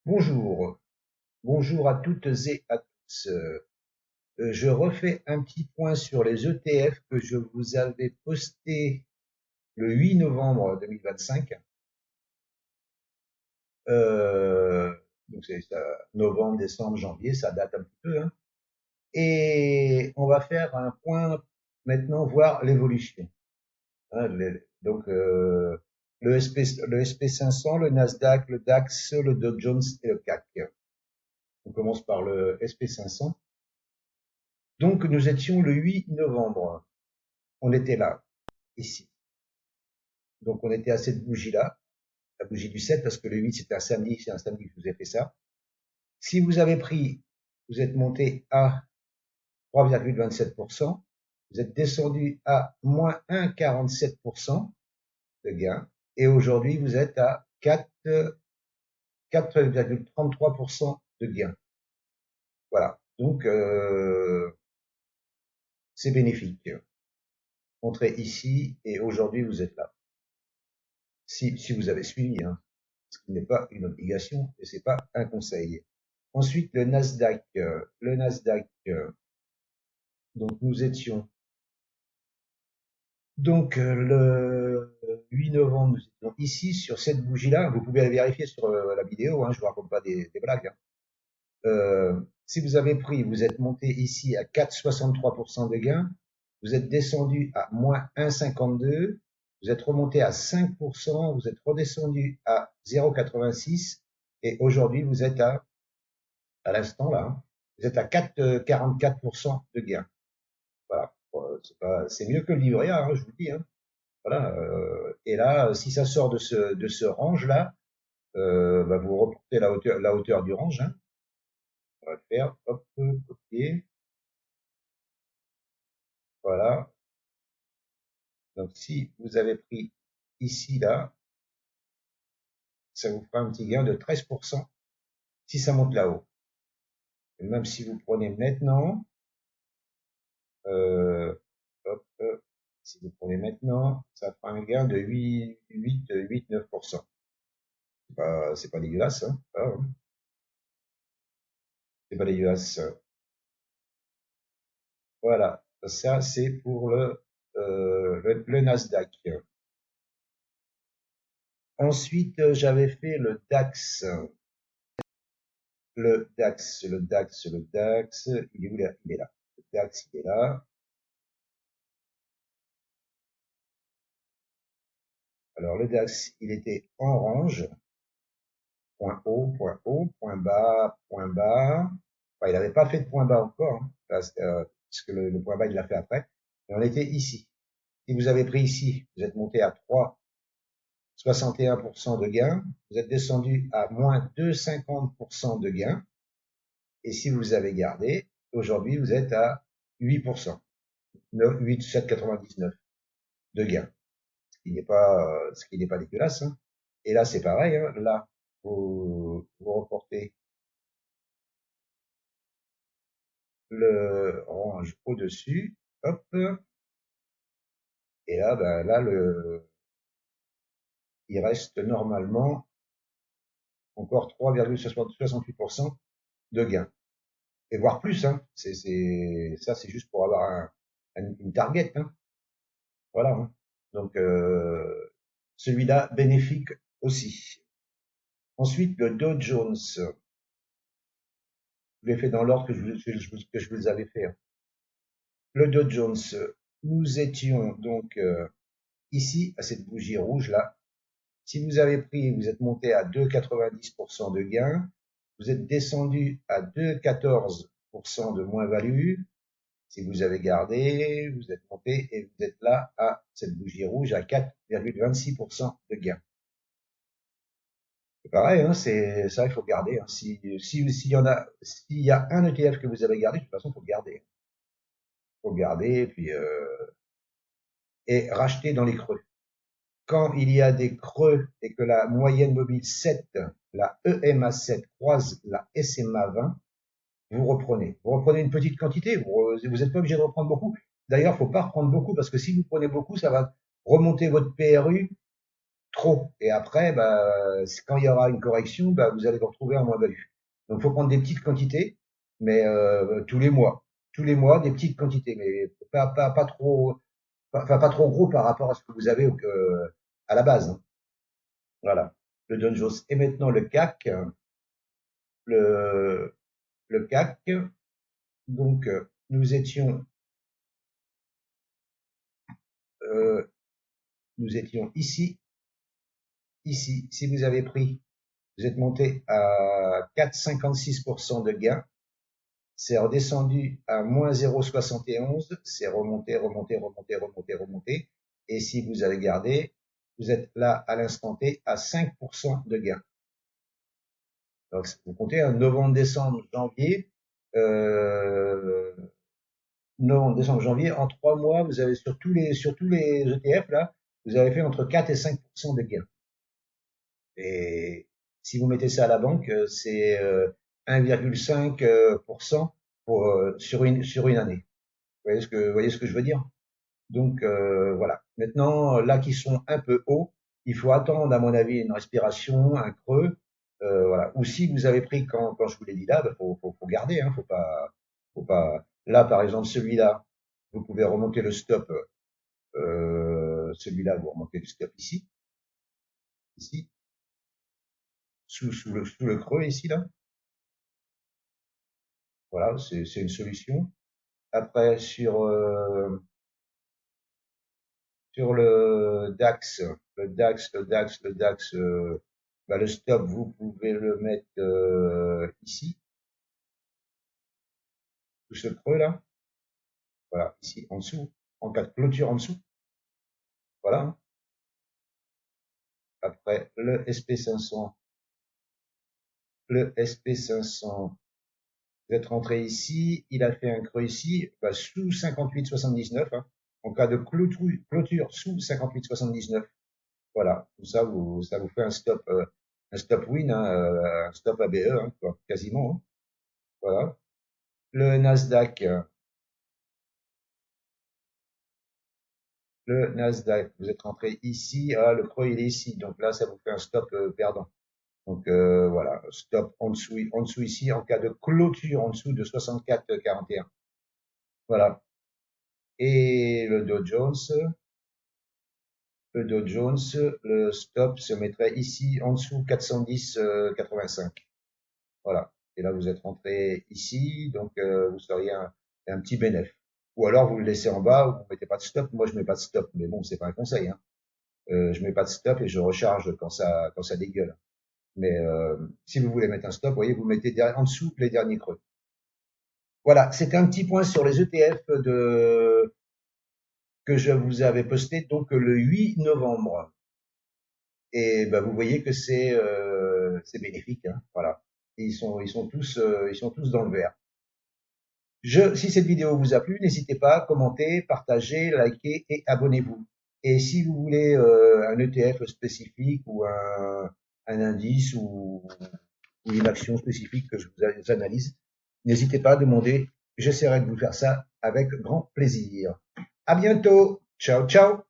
Bonjour, bonjour à toutes et à tous. Je refais un petit point sur les ETF que je vous avais posté le 8 novembre 2025. Donc c'est ça, novembre, décembre, janvier, ça date un petit peu, hein. Et on va faire un point maintenant, voir l'évolution, hein. Le SP500, le Nasdaq, le DAX, le Dow Jones et le CAC. On commence par le SP500. Donc, nous étions le 8 novembre. On était là, ici. Donc, on était à cette bougie-là, la bougie du 7, parce que le 8, c'était un samedi, c'est un samedi que je vous ai fait ça. Si vous avez pris, vous êtes monté à 3,27%, vous êtes descendu à moins 1,47% de gain, et aujourd'hui, vous êtes à 4,33% de gain. Voilà. Donc, c'est bénéfique. Entrez ici, et aujourd'hui, vous êtes là. Si vous avez suivi, hein. Ce qui n'est pas une obligation et c'est pas un conseil. Ensuite, le Nasdaq. Donc nous étions le 8 novembre, nous étions ici sur cette bougie-là. Vous pouvez la vérifier sur la vidéo, hein, je vous raconte pas des blagues, hein. Si vous avez pris, vous êtes monté ici à 4,63% de gain, vous êtes descendu à moins 1,52, vous êtes remonté à 5%, vous êtes redescendu à 0,86 et aujourd'hui vous êtes à l'instant là, hein, vous êtes à 4,44% de gain. Voilà, c'est mieux que le livret A, hein, je vous le dis, hein. Voilà, et là, si ça sort de ce range là, bah, vous reportez la hauteur du range, hein. On va le faire, hop, copier, voilà. Donc si vous avez pris ici là, ça vous fera un petit gain de 13% si ça monte là-haut. Et même si vous prenez maintenant, euh, hop, si vous prenez maintenant, ça fera un gain de 8-9%. C'est pas dégueulasse, hein. C'est pas dégueulasse. Voilà. Ça, c'est pour le Nasdaq. Ensuite, j'avais fait le DAX. Le DAX. Il est où là? Il est là. Le DAX, il est là. Alors, le DAX, il était en range. Point haut, point bas, point bas. Enfin, il n'avait pas fait de point bas encore, hein, puisque le point bas, il l'a fait après. Et on était ici. Si vous avez pris ici, vous êtes monté à 3,61% de gain. Vous êtes descendu à moins 2,50% de gain. Et si vous avez gardé, aujourd'hui, vous êtes à 8%. 8,799 de gain. Ce qui n'est pas dégueulasse, hein. Et là, c'est pareil, hein. Là, vous reportez le range au-dessus, hop, et là, ben, là, il reste normalement encore 3,68% de gain. Et voire plus, hein. Ça, c'est juste pour avoir une target, hein. Voilà, hein. Donc, celui-là, bénéfique aussi. Ensuite, le Dow Jones. Je l'ai fait dans l'ordre que je vous avais fait, hein. Le Dow Jones, nous étions donc ici, à cette bougie rouge là. Si vous avez pris, vous êtes monté à 2,90% de gain, vous êtes descendu à 2,14% de moins-value. Si vous avez gardé, vous êtes monté et vous êtes là à cette bougie rouge à 4,26% de gain. C'est pareil, hein, c'est ça, il faut garder, hein. S'il y a un ETF que vous avez gardé, de toute façon, il faut le garder. Il faut le garder et racheter dans les creux. Quand il y a des creux et que la moyenne mobile 7, la EMA 7 croise la SMA 20, vous reprenez. Vous reprenez une petite quantité, vous n'êtes pas obligé de reprendre beaucoup. D'ailleurs, il ne faut pas reprendre beaucoup parce que si vous prenez beaucoup, ça va remonter votre PRU trop. Et après, quand il y aura une correction, vous allez vous retrouver en moins-value. Donc, il faut prendre des petites quantités, mais tous les mois. Tous les mois, des petites quantités, mais pas trop, pas trop gros par rapport à ce que vous avez à la base, hein. Voilà. Le Dow Jones. Et maintenant, le, le CAC. Donc, euh, nous étions ici. Ici, si vous avez pris, vous êtes monté à 4,56% de gain. C'est redescendu à moins 0,71. C'est remonté, remonté, remonté, remonté, remonté. Et si vous avez gardé, vous êtes là à l'instant T à 5% de gain. Donc, vous comptez un novembre, décembre, janvier. Novembre, décembre, janvier. En 3 mois, vous avez sur tous les ETF, là, vous avez fait entre 4 et 5% de gain. Et si vous mettez ça à la banque, c'est 1,5% sur une année. Vous voyez ce que je veux dire? Donc voilà. Maintenant, là qui sont un peu hauts, il faut attendre, à mon avis, une respiration, un creux. Voilà. Ou si vous avez pris quand je vous l'ai dit là, faut garder, hein, faut pas. Là, par exemple, celui-là, vous pouvez remonter le stop. Celui-là, vous remontez le stop ici, ici, sous le creux ici là. Voilà, c'est une solution. Après, sur le DAX, le stop, vous pouvez le mettre ici, sous ce creux là. Voilà, ici en dessous, en cas de clôture en dessous. Voilà. Après, le SP500, vous êtes rentré ici, il a fait un creux ici, sous 58,79, hein, en cas de clôture sous 58,79. Voilà, tout ça, ça vous fait un stop win, hein, un stop ABE, hein, quoi, quasiment, hein. Voilà. Le Nasdaq, vous êtes rentré ici, ah, le creux il est ici, donc là ça vous fait un stop perdant. Donc voilà, stop en dessous ici en cas de clôture en dessous de 64,41. Voilà. Et le Dow Jones, le stop se mettrait ici en dessous 410,85. Voilà. Et là, vous êtes rentré ici, donc vous seriez un petit bénéfice. Ou alors vous le laissez en bas, ou vous mettez pas de stop. Moi, je mets pas de stop, mais bon, c'est pas un conseil, hein. Je mets pas de stop et je recharge quand ça dégueule. Mais si vous voulez mettre un stop, vous voyez, vous mettez en dessous les derniers creux. Voilà, c'était un petit point sur les ETF que je vous avais posté donc le 8 novembre. Et vous voyez que c'est bénéfique, hein, voilà. Et ils sont tous dans le vert. Si cette vidéo vous a plu, n'hésitez pas à commenter, partager, liker et abonnez-vous. Et si vous voulez un ETF spécifique ou un indice ou une action spécifique que je vous analyse, n'hésitez pas à demander. J'essaierai de vous faire ça avec grand plaisir. À bientôt. Ciao, ciao.